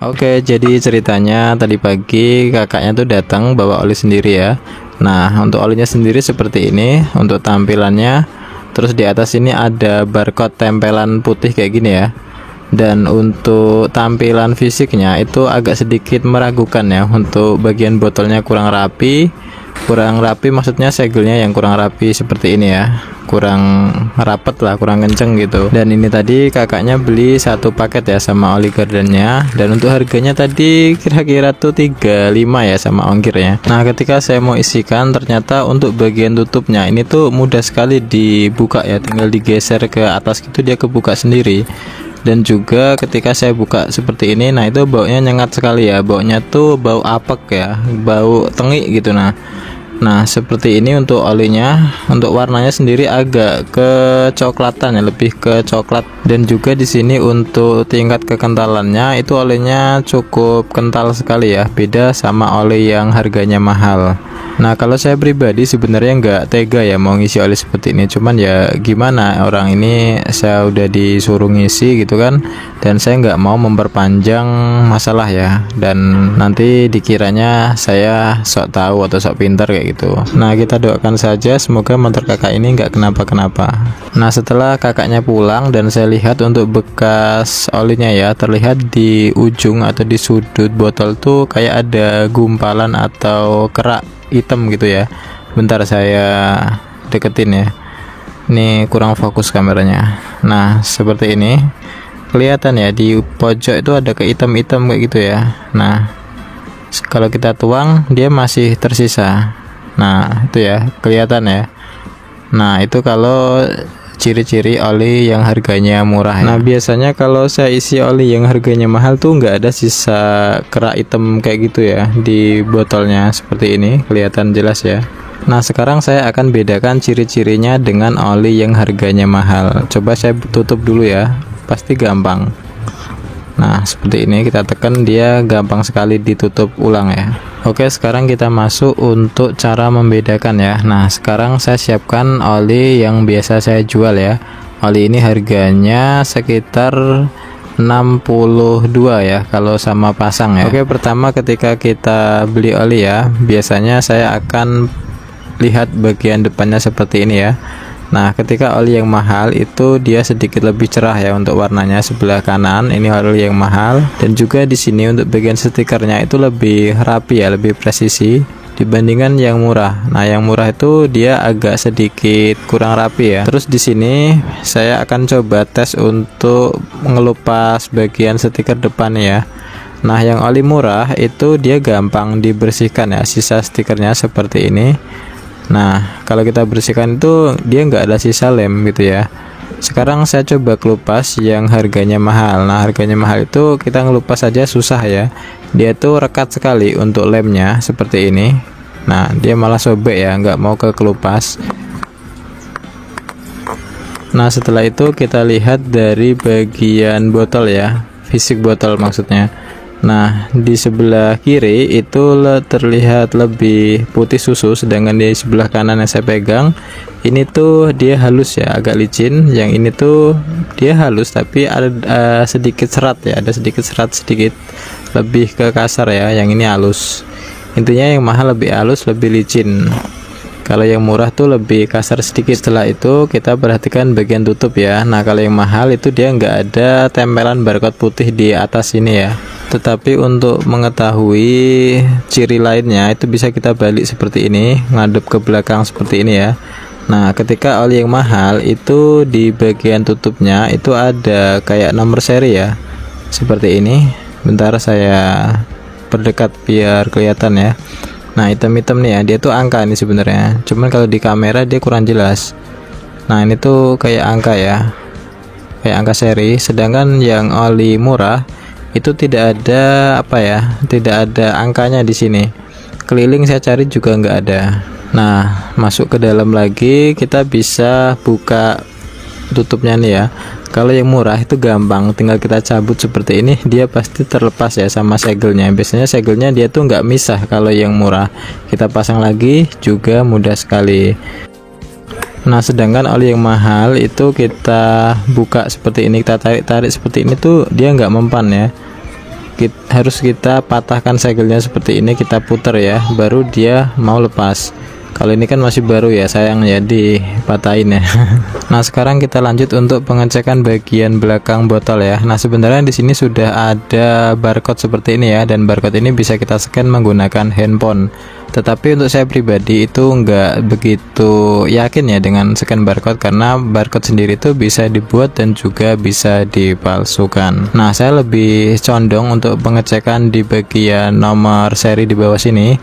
Oke, jadi ceritanya tadi pagi kakaknya tuh datang bawa oli sendiri ya. Nah, untuk olinya sendiri seperti ini untuk tampilannya. Terus di atas ini ada barcode tempelan putih kayak gini ya. Dan untuk tampilan fisiknya itu agak sedikit meragukan ya. Untuk bagian botolnya kurang rapi maksudnya segelnya yang kurang rapi seperti ini ya, kurang rapet lah, kurang kenceng gitu. Dan ini tadi kakaknya beli satu paket ya sama oli gardennya, dan untuk harganya tadi kira-kira tuh 35 ya sama ongkirnya. Nah, ketika saya mau isikan ternyata untuk bagian tutupnya ini tuh mudah sekali dibuka ya, tinggal digeser ke atas gitu dia kebuka sendiri. Dan juga ketika saya buka seperti ini, nah itu baunya nyengat sekali ya, baunya tuh bau apek ya, bau tengik gitu. Nah seperti ini untuk olinya. Untuk warnanya sendiri agak kecoklatan ya, lebih ke coklat. Dan juga di sini untuk tingkat kekentalannya itu olinya cukup kental sekali ya, beda sama oli yang harganya mahal. Nah, kalau saya pribadi sebenarnya nggak tega ya mau ngisi oli seperti ini, cuman ya gimana, orang ini saya udah disuruh ngisi gitu kan, dan saya nggak mau memperpanjang masalah ya, dan nanti dikiranya saya sok tahu atau sok pintar kayak gitu. Nah, kita doakan saja semoga motor kakak ini nggak kenapa-kenapa. Nah, setelah kakaknya pulang dan saya lihat untuk bekas olinya ya, terlihat di ujung atau di sudut botol tuh kayak ada gumpalan atau kerak hitam gitu ya. Bentar saya deketin ya, ini kurang fokus kameranya. Nah seperti ini kelihatan ya, di pojok itu ada ke hitam-hitam kayak gitu ya. Nah kalau kita tuang dia masih tersisa. Nah itu ya, kelihatan ya. Nah itu kalau ciri-ciri oli yang harganya murah ya. Nah biasanya kalau saya isi oli yang harganya mahal tuh nggak ada sisa kerak hitam kayak gitu ya di botolnya, seperti ini kelihatan jelas ya. Nah sekarang saya akan bedakan ciri-cirinya dengan oli yang harganya mahal. Coba saya tutup dulu ya, pasti gampang. Nah seperti ini, kita tekan dia gampang sekali ditutup ulang ya. Oke, sekarang kita masuk untuk cara membedakan ya. Nah sekarang saya siapkan oli yang biasa saya jual ya. Oli ini harganya sekitar 62 ya kalau sama pasang ya. Oke, pertama ketika kita beli oli ya, biasanya saya akan lihat bagian depannya seperti ini ya. Nah ketika oli yang mahal itu dia sedikit lebih cerah ya untuk warnanya, sebelah kanan ini oli yang mahal. Dan juga di sini untuk bagian stikernya itu lebih rapi ya, lebih presisi dibandingkan yang murah. Nah yang murah itu dia agak sedikit kurang rapi ya. Terus di sini saya akan coba tes untuk ngelupas bagian stiker depan ya. Nah yang oli murah itu dia gampang dibersihkan ya, sisa stikernya seperti ini. Nah kalau kita bersihkan itu dia nggak ada sisa lem gitu ya. Sekarang saya coba kelupas yang harganya mahal. Nah harganya mahal itu kita ngelupas saja susah ya, dia tuh rekat sekali untuk lemnya seperti ini. Nah dia malah sobek ya, nggak mau ke kelupas. Nah setelah itu kita lihat dari bagian botol ya, fisik botol maksudnya. Nah di sebelah kiri itu terlihat lebih putih susu, sedangkan di sebelah kanan yang saya pegang ini tuh dia halus ya, agak licin. Yang ini tuh dia halus tapi ada sedikit serat ya, ada sedikit serat, sedikit lebih ke kasar ya. Yang ini halus. Intinya yang mahal lebih halus, lebih licin. Kalau yang murah tuh lebih kasar sedikit. Setelah itu kita perhatikan bagian tutup ya. Nah kalau yang mahal itu dia nggak ada tempelan barcode putih di atas ini ya. Tetapi untuk mengetahui ciri lainnya itu bisa kita balik seperti ini, ngadep ke belakang seperti ini ya. Nah ketika oli yang mahal itu di bagian tutupnya itu ada kayak nomor seri ya, seperti ini. Bentar saya perdekat biar kelihatan ya. Nah hitam-hitam nih ya, dia tuh angka ini sebenarnya, cuman kalau di kamera dia kurang jelas. Nah ini tuh kayak angka ya, kayak angka seri. Sedangkan yang oli murah itu tidak ada apa ya, tidak ada angkanya di sini. Keliling saya cari juga nggak ada. Nah masuk ke dalam lagi, kita bisa buka tutupnya nih ya. Kalau yang murah itu gampang, tinggal kita cabut seperti ini, dia pasti terlepas ya sama segelnya. Biasanya segelnya dia tuh nggak misah. Kalau yang murah kita pasang lagi juga mudah sekali. Nah sedangkan oli yang mahal itu kita buka seperti ini, kita tarik-tarik seperti ini tuh dia nggak mempan ya. harus kita patahkan segelnya seperti ini, kita putar ya, baru dia mau lepas. Kalau ini kan masih baru ya, sayang ya dipatahin ya. Nah, sekarang kita lanjut untuk pengecekan bagian belakang botol ya. Nah, sebenarnya di sini sudah ada barcode seperti ini ya, dan barcode ini bisa kita scan menggunakan handphone. Tetapi untuk saya pribadi itu nggak begitu yakin ya dengan scan barcode, karena barcode sendiri itu bisa dibuat dan juga bisa dipalsukan. Nah, saya lebih condong untuk pengecekan di bagian nomor seri di bawah sini.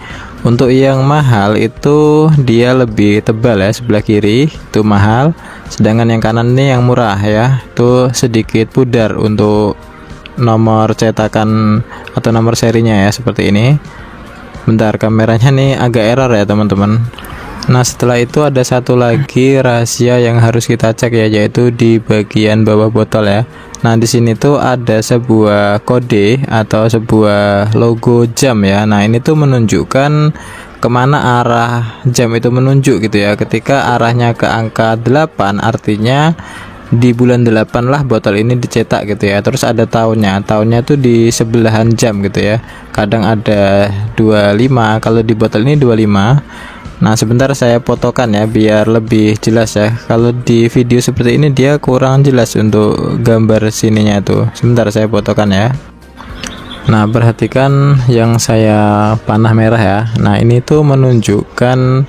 Untuk yang mahal itu dia lebih tebal ya, sebelah kiri itu mahal, sedangkan yang kanan ini yang murah ya, itu sedikit pudar untuk nomor cetakan atau nomor serinya ya, seperti ini. Bentar, kameranya nih agak error ya teman-teman. Nah, setelah itu ada satu lagi rahasia yang harus kita cek ya, yaitu di bagian bawah botol ya. Nah, di sini tuh ada sebuah kode atau sebuah logo jam ya. Nah, ini tuh menunjukkan kemana arah jam itu menunjuk gitu ya. Ketika arahnya ke angka 8, artinya di bulan 8 lah botol ini dicetak gitu ya. Terus ada tahunnya tuh di sebelahan jam gitu ya. Kadang ada 25, kalau di botol ini 25. Nah, sebentar saya fotokan ya biar lebih jelas ya. Kalau di video seperti ini dia kurang jelas untuk gambar sininya tuh. Sebentar saya fotokan ya. Nah, perhatikan yang saya panah merah ya. Nah, ini tuh menunjukkan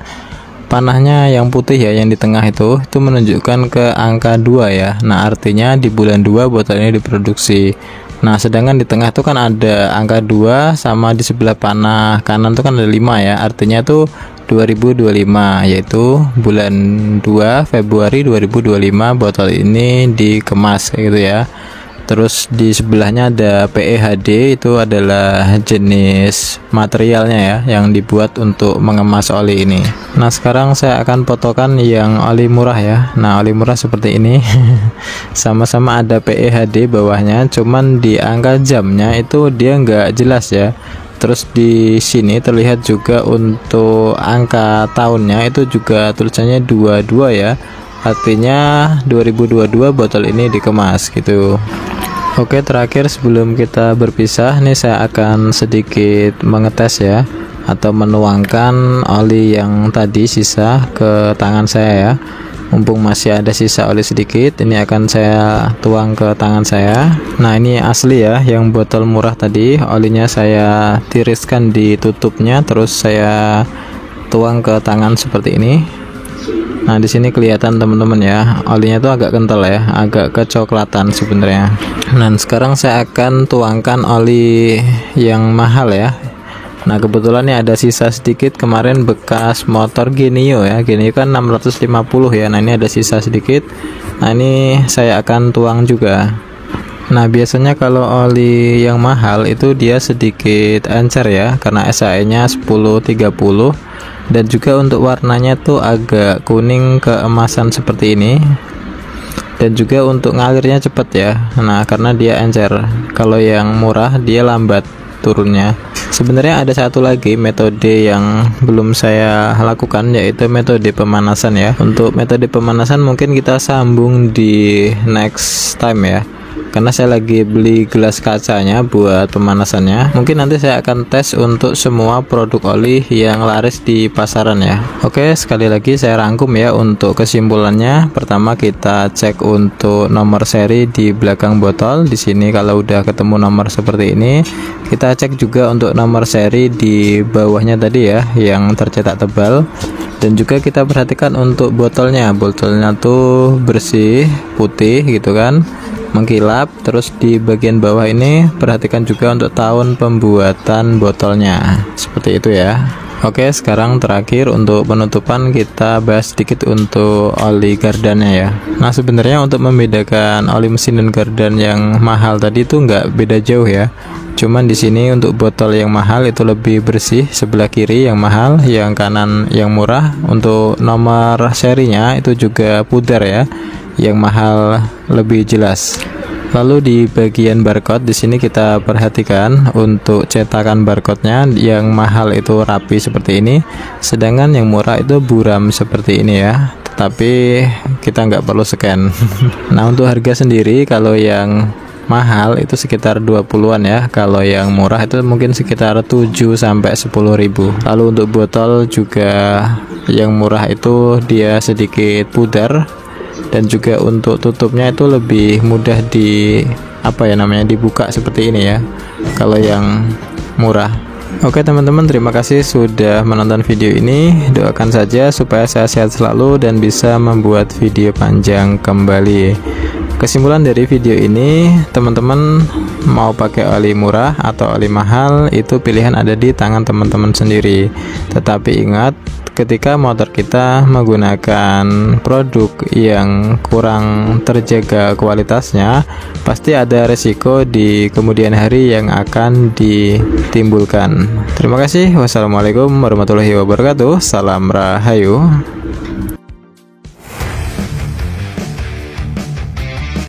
panahnya yang putih ya, yang di tengah itu menunjukkan ke angka 2 ya. Nah, artinya di bulan 2 botol ini diproduksi. Nah, sedangkan di tengah itu kan ada angka 2, sama di sebelah panah kanan tuh kan ada 5 ya. Artinya tuh 2025, yaitu bulan 2 Februari 2025 botol ini dikemas gitu ya. Terus di sebelahnya ada PEHD, itu adalah jenis materialnya ya yang dibuat untuk mengemas oli ini. Nah, sekarang saya akan fotokan yang oli murah ya. Nah, oli murah seperti ini. Sama-sama ada PEHD bawahnya, cuman di angka jamnya itu dia nggak jelas ya. Terus di sini terlihat juga untuk angka tahunnya itu juga tulisannya 22 ya. Artinya 2022 botol ini dikemas gitu. Oke, terakhir sebelum kita berpisah nih, saya akan sedikit mengetes ya, atau menuangkan oli yang tadi sisa ke tangan saya ya. Mumpung masih ada sisa oli sedikit, ini akan saya tuang ke tangan saya. Nah, ini asli ya, yang botol murah tadi, olinya saya tiriskan di tutupnya, terus saya tuang ke tangan seperti ini. Nah, di sini kelihatan teman-teman ya, olinya tuh agak kental ya, agak kecoklatan sebenarnya. Nah, sekarang saya akan tuangkan oli yang mahal ya. Nah, kebetulan nih ada sisa sedikit kemarin bekas motor Genio ya. Genio kan 650 ya. Nah, ini ada sisa sedikit. Nah, ini saya akan tuang juga. Nah, biasanya kalau oli yang mahal itu dia sedikit encer ya, karena SAE-nya 1030. Dan juga untuk warnanya tuh agak kuning keemasan seperti ini. Dan juga untuk ngalirnya cepat ya. Nah, karena dia encer. Kalau yang murah dia lambat turunnya. Sebenarnya ada satu lagi metode yang belum saya lakukan, yaitu metode pemanasan ya. Untuk metode pemanasan mungkin kita sambung di next time ya, karena saya lagi beli gelas kacanya buat pemanasannya. Mungkin nanti saya akan tes untuk semua produk oli yang laris di pasaran ya. Oke, sekali lagi saya rangkum ya untuk kesimpulannya. Pertama, kita cek untuk nomor seri di belakang botol. Di sini kalau udah ketemu nomor seperti ini, kita cek juga untuk nomor seri di bawahnya tadi ya, yang tercetak tebal. Dan juga kita perhatikan untuk botolnya. Botolnya tuh bersih, putih gitu kan, mengkilap. Terus di bagian bawah ini perhatikan juga untuk tahun pembuatan botolnya, seperti itu ya. Oke, sekarang terakhir untuk penutupan kita bahas sedikit untuk oli gardannya ya. Nah, sebenarnya untuk membedakan oli mesin dan gardan yang mahal tadi itu nggak beda jauh ya. Cuman di sini untuk botol yang mahal itu lebih bersih, sebelah kiri yang mahal, yang kanan yang murah. Untuk nomor serinya itu juga pudar ya, yang mahal lebih jelas. Lalu di bagian barcode di sini kita perhatikan untuk cetakan barcode-nya, yang mahal itu rapi seperti ini, sedangkan yang murah itu buram seperti ini ya. Tetapi kita nggak perlu scan. Nah, untuk harga sendiri kalau yang mahal itu sekitar 20-an ya. Kalau yang murah itu mungkin sekitar 7 sampai 10.000. Lalu untuk botol juga yang murah itu dia sedikit pudar, dan juga untuk tutupnya itu lebih mudah dibuka seperti ini ya kalau yang murah. Oke teman-teman, terima kasih sudah menonton video ini. Doakan saja supaya saya sehat selalu dan bisa membuat video panjang kembali. Kesimpulan dari video ini, teman-teman mau pakai oli murah atau oli mahal, itu pilihan ada di tangan teman-teman sendiri. Tetapi ingat, ketika motor kita menggunakan produk yang kurang terjaga kualitasnya, pasti ada resiko di kemudian hari yang akan ditimbulkan. Terima kasih. Wassalamualaikum warahmatullahi wabarakatuh. Salam Rahayu.